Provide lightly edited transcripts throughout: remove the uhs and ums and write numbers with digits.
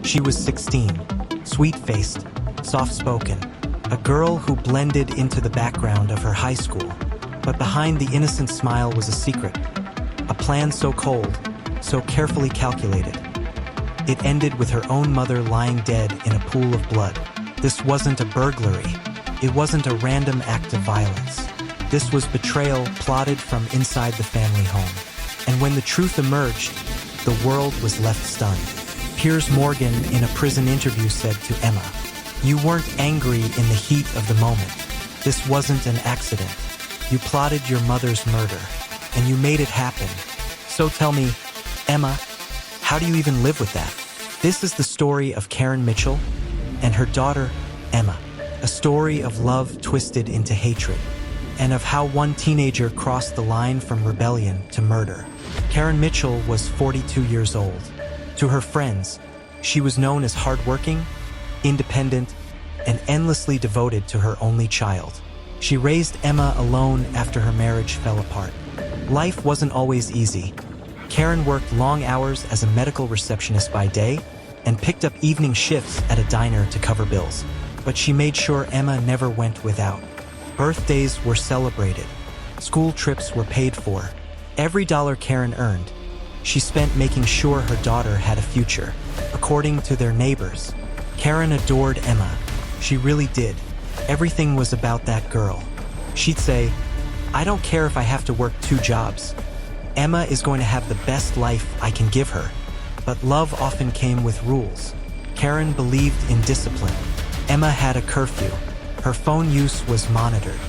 She was 16, sweet-faced, soft-spoken, a girl who blended into the background of her high school. But behind the innocent smile was a secret, a plan so cold, so carefully calculated. It ended with her own mother lying dead in a pool of blood. This wasn't a burglary. It wasn't a random act of violence. This was betrayal plotted from inside the family home. And when the truth emerged, the world was left stunned. Piers Morgan, in a prison interview, said to Emma, "You weren't angry in the heat of the moment. This wasn't an accident. You plotted your mother's murder, and you made it happen. So tell me, Emma, how do you even live with that?" This is the story of Karen Mitchell and her daughter, Emma. A story of love twisted into hatred, and of how one teenager crossed the line from rebellion to murder. Karen Mitchell was 42 years old. To her friends, she was known as hardworking, independent, and endlessly devoted to her only child. She raised Emma alone after her marriage fell apart. Life wasn't always easy. Karen worked long hours as a medical receptionist by day and picked up evening shifts at a diner to cover bills. But she made sure Emma never went without. Birthdays were celebrated. School trips were paid for. Every dollar Karen earned, she spent making sure her daughter had a future. According to their neighbors, Karen adored Emma. She really did. Everything was about that girl. She'd say, "I don't care if I have to work 2 jobs. Emma is going to have the best life I can give her." But love often came with rules. Karen believed in discipline. Emma had a curfew. Her phone use was monitored.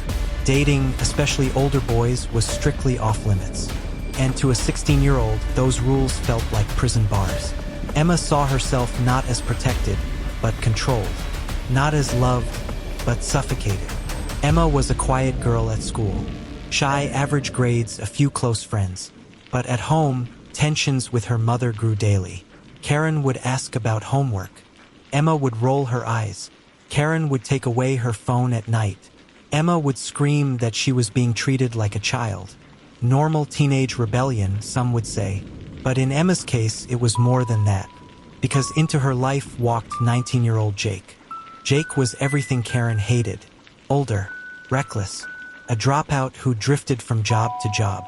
Dating, especially older boys, was strictly off limits. And to a 16-year-old, those rules felt like prison bars. Emma saw herself not as protected, but controlled. Not as loved, but suffocated. Emma was a quiet girl at school. Shy, average grades, a few close friends. But at home, tensions with her mother grew daily. Karen would ask about homework. Emma would roll her eyes. Karen would take away her phone at night. Emma would scream that she was being treated like a child. Normal teenage rebellion, some would say. But in Emma's case, it was more than that. Because into her life walked 19-year-old Jake. Jake was everything Karen hated. Older, reckless, a dropout who drifted from job to job.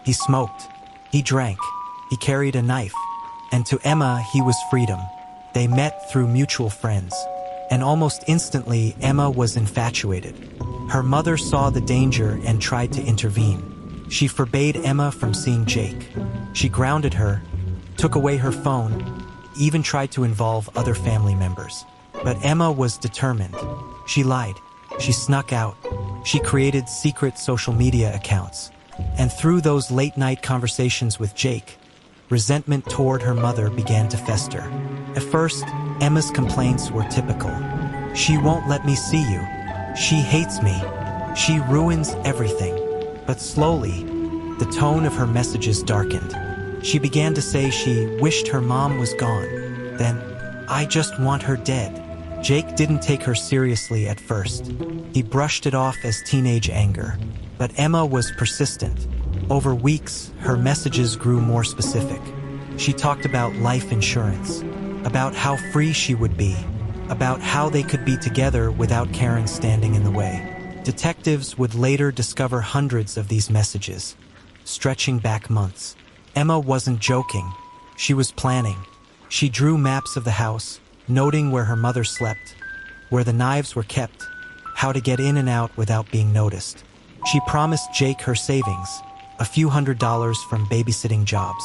He smoked. He drank. He carried a knife. And to Emma, he was freedom. They met through mutual friends. And almost instantly, Emma was infatuated. Her mother saw the danger and tried to intervene. She forbade Emma from seeing Jake. She grounded her, took away her phone, even tried to involve other family members. But Emma was determined. She lied. She snuck out. She created secret social media accounts. And through those late-night conversations with Jake, resentment toward her mother began to fester. At first, Emma's complaints were typical. "She won't let me see you. She hates me. She ruins everything." But slowly, the tone of her messages darkened. She began to say she wished her mom was gone. Then, "I just want her dead." Jake didn't take her seriously at first. He brushed it off as teenage anger. But Emma was persistent. Over weeks, her messages grew more specific. She talked about life insurance, about how free she would be, about how they could be together without Karen standing in the way. Detectives would later discover hundreds of these messages, stretching back months. Emma wasn't joking. She was planning. She drew maps of the house, noting where her mother slept, where the knives were kept, how to get in and out without being noticed. She promised Jake her savings, a few $100s from babysitting jobs.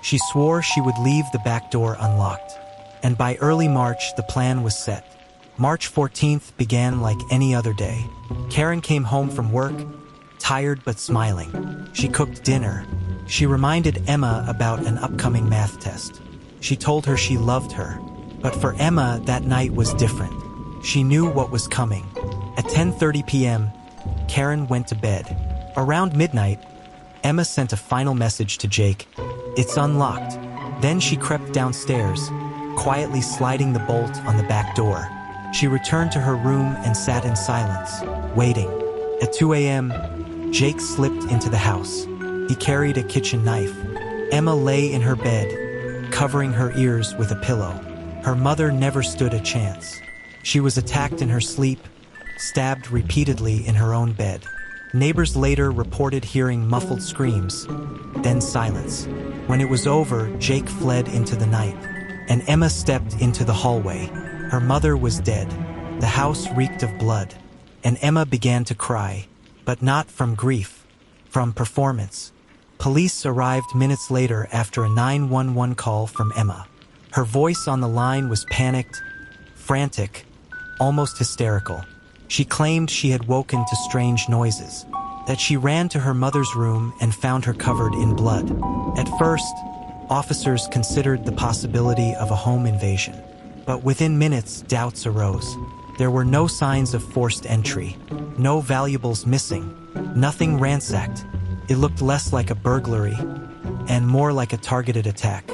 She swore she would leave the back door unlocked. And by early March, the plan was set. March 14th began like any other day. Karen came home from work, tired but smiling. She cooked dinner. She reminded Emma about an upcoming math test. She told her she loved her. But for Emma, that night was different. She knew what was coming. At 10:30 p.m., Karen went to bed. Around midnight, Emma sent a final message to Jake. "It's unlocked." Then she crept downstairs, quietly sliding the bolt on the back door. She returned to her room and sat in silence, waiting. At 2 a.m., Jake slipped into the house. He carried a kitchen knife. Emma lay in her bed, covering her ears with a pillow. Her mother never stood a chance. She was attacked in her sleep, stabbed repeatedly in her own bed. Neighbors later reported hearing muffled screams, then silence. When it was over, Jake fled into the night, and Emma stepped into the hallway. Her mother was dead. The house reeked of blood, and Emma began to cry, but not from grief, from performance. Police arrived minutes later after a 911 call from Emma. Her voice on the line was panicked, frantic, almost hysterical. She claimed she had woken to strange noises, that she ran to her mother's room and found her covered in blood. At first, officers considered the possibility of a home invasion, but within minutes, doubts arose. There were no signs of forced entry, no valuables missing, nothing ransacked. It looked less like a burglary and more like a targeted attack.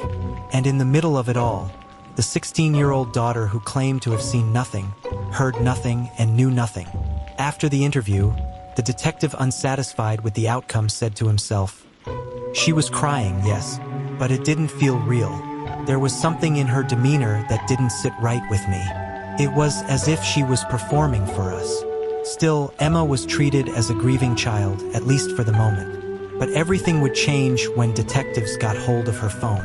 And in the middle of it all, the 16-year-old daughter who claimed to have seen nothing, heard nothing, and knew nothing. After the interview, the detective, unsatisfied with the outcome, said to himself, "She was crying, yes, but it didn't feel real. There was something in her demeanor that didn't sit right with me. It was as if she was performing for us." Still, Emma was treated as a grieving child, at least for the moment. But everything would change when detectives got hold of her phone.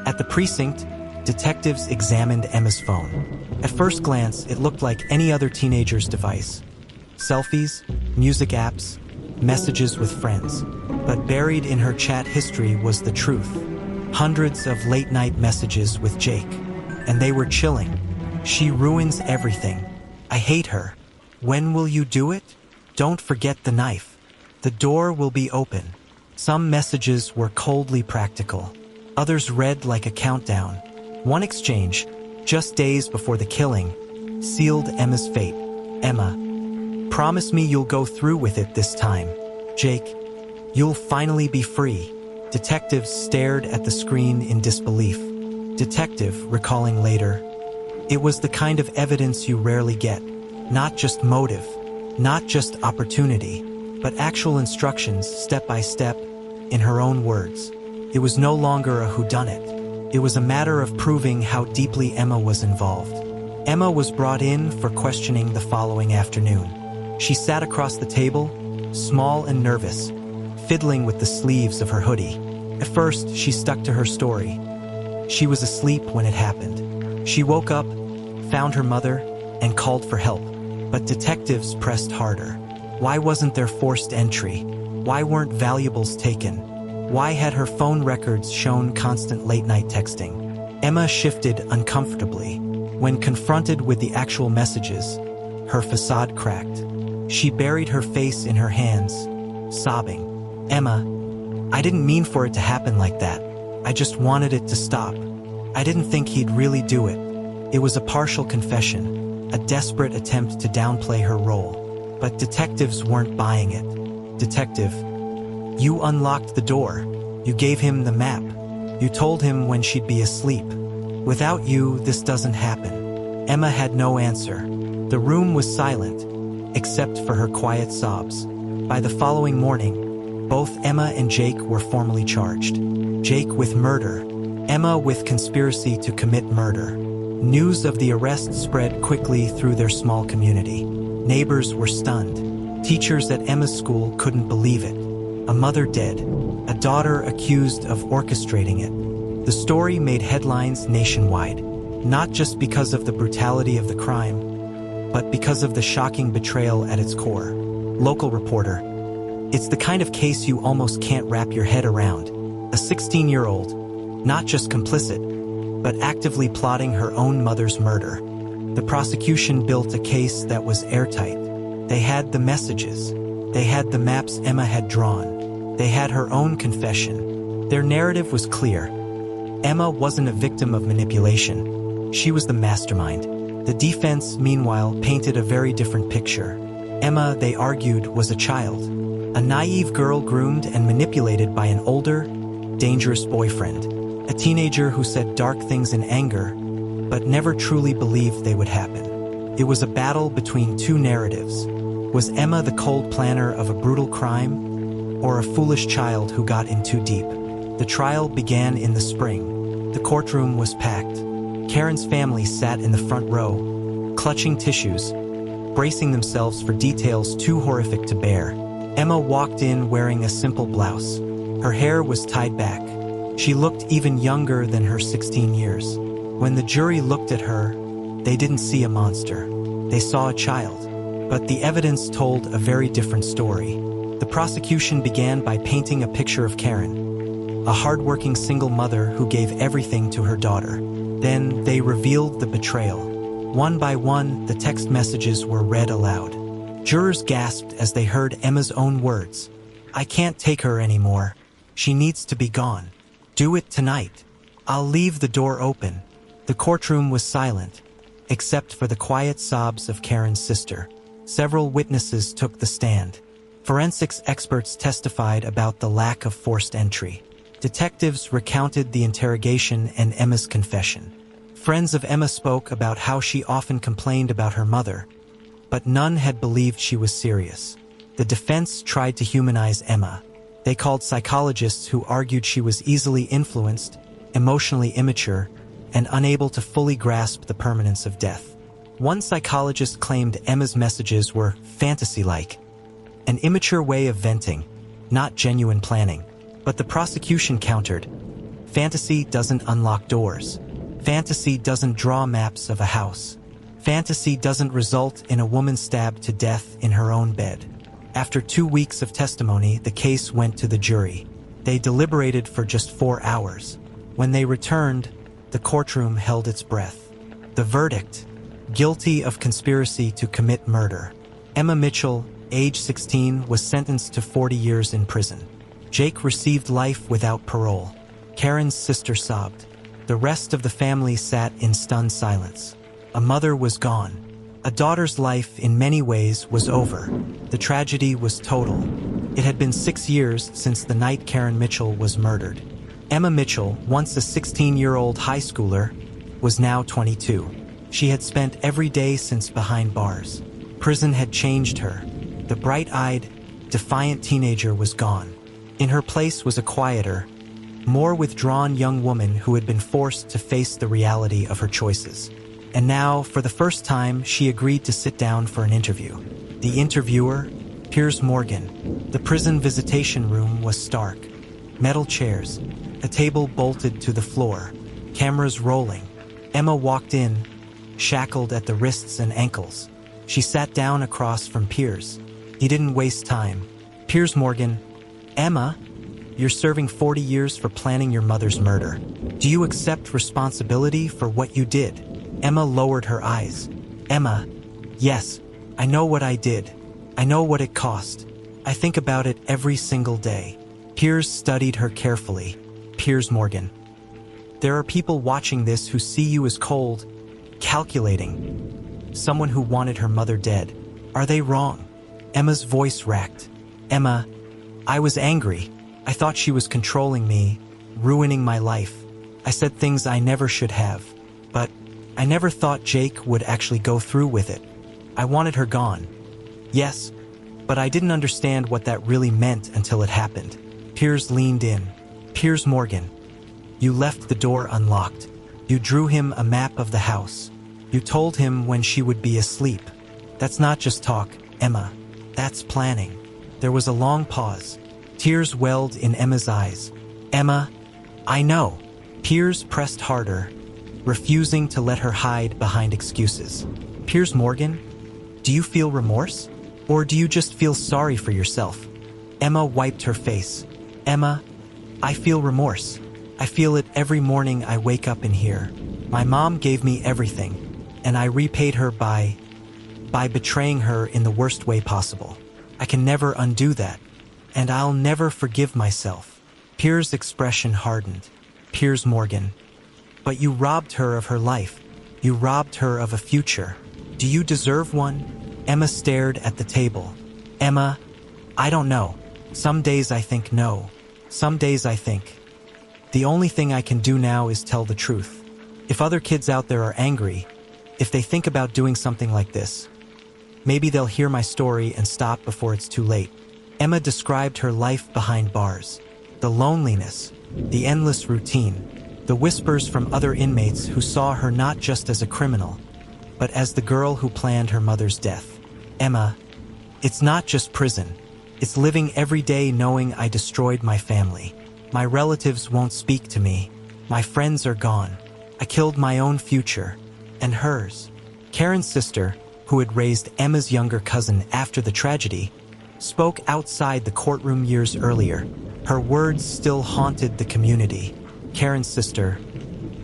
At the precinct, detectives examined Emma's phone. At first glance, it looked like any other teenager's device. Selfies, music apps, messages with friends. But buried in her chat history was the truth. Hundreds of late-night messages with Jake. And they were chilling. "She ruins everything. I hate her. When will you do it? Don't forget the knife. The door will be open." Some messages were coldly practical. Others read like a countdown. One exchange, just days before the killing, sealed Emma's fate. "Emma, promise me you'll go through with it this time. Jake, you'll finally be free." Detectives stared at the screen in disbelief. Detective, recalling later, "It was the kind of evidence you rarely get. Not just motive, not just opportunity, but actual instructions, step by step, in her own words. It was no longer a whodunit. It was a matter of proving how deeply Emma was involved." Emma was brought in for questioning the following afternoon. She sat across the table, small and nervous, fiddling with the sleeves of her hoodie. At first, she stuck to her story. She was asleep when it happened. She woke up, found her mother, and called for help. But detectives pressed harder. Why wasn't there forced entry? Why weren't valuables taken? Why had her phone records shown constant late-night texting? Emma shifted uncomfortably. When confronted with the actual messages, her facade cracked. She buried her face in her hands, sobbing. "Emma, I didn't mean for it to happen like that. I just wanted it to stop. I didn't think he'd really do it." It was a partial confession, a desperate attempt to downplay her role. But detectives weren't buying it. "Detective, you unlocked the door. You gave him the map. You told him when she'd be asleep. Without you, this doesn't happen." Emma had no answer. The room was silent, except for her quiet sobs. By the following morning, both Emma and Jake were formally charged. Jake with murder, Emma with conspiracy to commit murder. News of the arrest spread quickly through their small community. Neighbors were stunned. Teachers at Emma's school couldn't believe it. A mother dead, a daughter accused of orchestrating it. The story made headlines nationwide, not just because of the brutality of the crime, but because of the shocking betrayal at its core. Local reporter: "It's the kind of case you almost can't wrap your head around. A 16-year-old, not just complicit, but actively plotting her own mother's murder." The prosecution built a case that was airtight. They had the messages. They had the maps Emma had drawn. They had her own confession. Their narrative was clear. Emma wasn't a victim of manipulation. She was the mastermind. The defense, meanwhile, painted a very different picture. Emma, they argued, was a child. A naive girl groomed and manipulated by an older, dangerous boyfriend. A teenager who said dark things in anger, but never truly believed they would happen. It was a battle between two narratives. Was Emma the cold planner of a brutal crime, or a foolish child who got in too deep? The trial began in the spring. The courtroom was packed. Karen's family sat in the front row, clutching tissues, bracing themselves for details too horrific to bear. Emma walked in wearing a simple blouse. Her hair was tied back. She looked even younger than her 16 years. When the jury looked at her, they didn't see a monster. They saw a child. But the evidence told a very different story. The prosecution began by painting a picture of Karen, a hardworking single mother who gave everything to her daughter. Then they revealed the betrayal. One by one, the text messages were read aloud. Jurors gasped as they heard Emma's own words. "I can't take her anymore. She needs to be gone. Do it tonight. I'll leave the door open." The courtroom was silent, except for the quiet sobs of Karen's sister. Several witnesses took the stand. Forensics experts testified about the lack of forced entry. Detectives recounted the interrogation and Emma's confession. Friends of Emma spoke about how she often complained about her mother, but none had believed she was serious. The defense tried to humanize Emma. They called psychologists who argued she was easily influenced, emotionally immature, and unable to fully grasp the permanence of death. One psychologist claimed Emma's messages were fantasy-like, an immature way of venting, not genuine planning. But the prosecution countered, fantasy doesn't unlock doors. Fantasy doesn't draw maps of a house. Fantasy doesn't result in a woman stabbed to death in her own bed. After 2 weeks of testimony, the case went to the jury. They deliberated for just 4 hours. When they returned, the courtroom held its breath. The verdict: guilty of conspiracy to commit murder. Emma Mitchell, age 16, was sentenced to 40 years in prison. Jake received life without parole. Karen's sister sobbed. The rest of the family sat in stunned silence. A mother was gone. A daughter's life, in many ways, was over. The tragedy was total. It had been 6 years since the night Karen Mitchell was murdered. Emma Mitchell, once a 16-year-old high schooler, was now 22. She had spent every day since behind bars. Prison had changed her. The bright-eyed, defiant teenager was gone. In her place was a quieter, more withdrawn young woman who had been forced to face the reality of her choices. And now, for the first time, she agreed to sit down for an interview. The interviewer, Piers Morgan. The prison visitation room was stark. Metal chairs, a table bolted to the floor, cameras rolling. Emma walked in, shackled at the wrists and ankles. She sat down across from Piers. He didn't waste time. Piers Morgan: "Emma, you're serving 40 years for planning your mother's murder. Do you accept responsibility for what you did?" Emma lowered her eyes. "Emma, yes, I know what I did. I know what it cost. I think about it every single day." Piers studied her carefully. Piers Morgan: "There are people watching this who see you as cold, calculating, someone who wanted her mother dead. Are they wrong?" Emma's voice racked. "Emma, I was angry. I thought she was controlling me, ruining my life. I said things I never should have. But I never thought Jake would actually go through with it. I wanted her gone. Yes, but I didn't understand what that really meant until it happened." Piers leaned in. "Piers Morgan, you left the door unlocked. You drew him a map of the house. You told him when she would be asleep. That's not just talk, Emma. That's planning." There was a long pause. Tears welled in Emma's eyes. "Emma, I know." Piers pressed harder, refusing to let her hide behind excuses. "Piers Morgan, do you feel remorse? Or do you just feel sorry for yourself?" Emma wiped her face. "Emma, I feel remorse. I feel it every morning I wake up in here. My mom gave me everything, and I repaid her by betraying her in the worst way possible. I can never undo that, and I'll never forgive myself." Piers' expression hardened. "Piers Morgan, but you robbed her of her life. You robbed her of a future. Do you deserve one?" Emma stared at the table. "Emma, I don't know. Some days I think no. Some days I think. The only thing I can do now is tell the truth. If other kids out there are angry, if they think about doing something like this, maybe they'll hear my story and stop before it's too late." Emma described her life behind bars. The loneliness, the endless routine. The whispers from other inmates who saw her not just as a criminal, but as the girl who planned her mother's death. Emma, it's not just prison. It's living every day knowing I destroyed my family. My relatives won't speak to me. My friends are gone. I killed my own future. And hers. Karen's sister, who had raised Emma's younger cousin after the tragedy, spoke outside the courtroom years earlier. Her words still haunted the community. Karen's sister,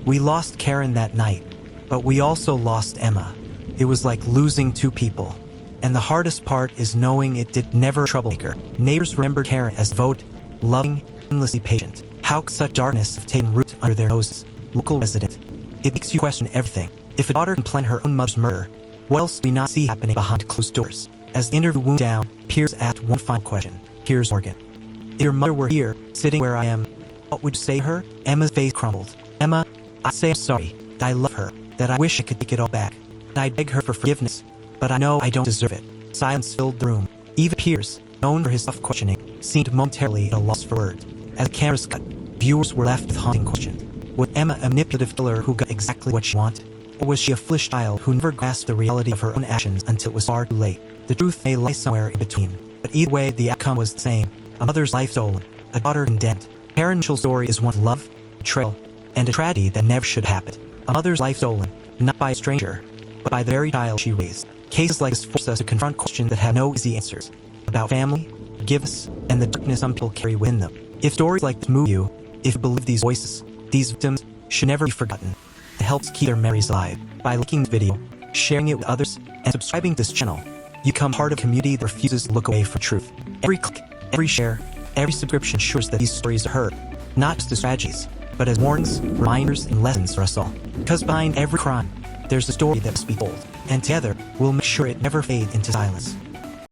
"We lost Karen that night, but we also lost Emma. It was like losing two people. And the hardest part is knowing it did never troublemaker." Neighbors remembered Karen as devoted, loving, endlessly patient. How could such darkness have taken root under their noses? Local resident. It makes you question everything. If a daughter can plan her own mother's murder, what else do we not see happening behind closed doors? As the interview wound down, Piers asked one final question. Piers Morgan. If your mother were here, sitting where I am, what would you say to her? Emma's face crumbled. Emma, I'd say I'm sorry, that I love her, that I wish I could take it all back. And I'd beg her for forgiveness, but I know I don't deserve it. Silence filled the room. Even Piers, known for his tough questioning, seemed momentarily at a loss for words. As the cameras cut, viewers were left with haunting questions. Was Emma a manipulative killer who got exactly what she wanted? Or was she a foolish child who never grasped the reality of her own actions until it was far too late? The truth may lie somewhere in between. But either way, the outcome was the same. A mother's life stolen, a daughter condemned. Karen Mitchell's story is one of love, betrayal, and a tragedy that never should have happened. A mother's life stolen, not by a stranger, but by the very child she raised. Cases like this force us to confront questions that have no easy answers. About family, forgiveness, and the darkness some people carry within them. If stories like this move you, if you believe these voices, these victims, should never be forgotten. It helps keep their memories alive. By liking this video, sharing it with others, and subscribing to this channel, you become part of a community that refuses to look away from truth. Every click, every share, every subscription ensures that these stories are heard, not just as tragedies, but as warnings, reminders, and lessons for us all. Because behind every crime, there's a story that must be told, and together, we'll make sure it never fades into silence.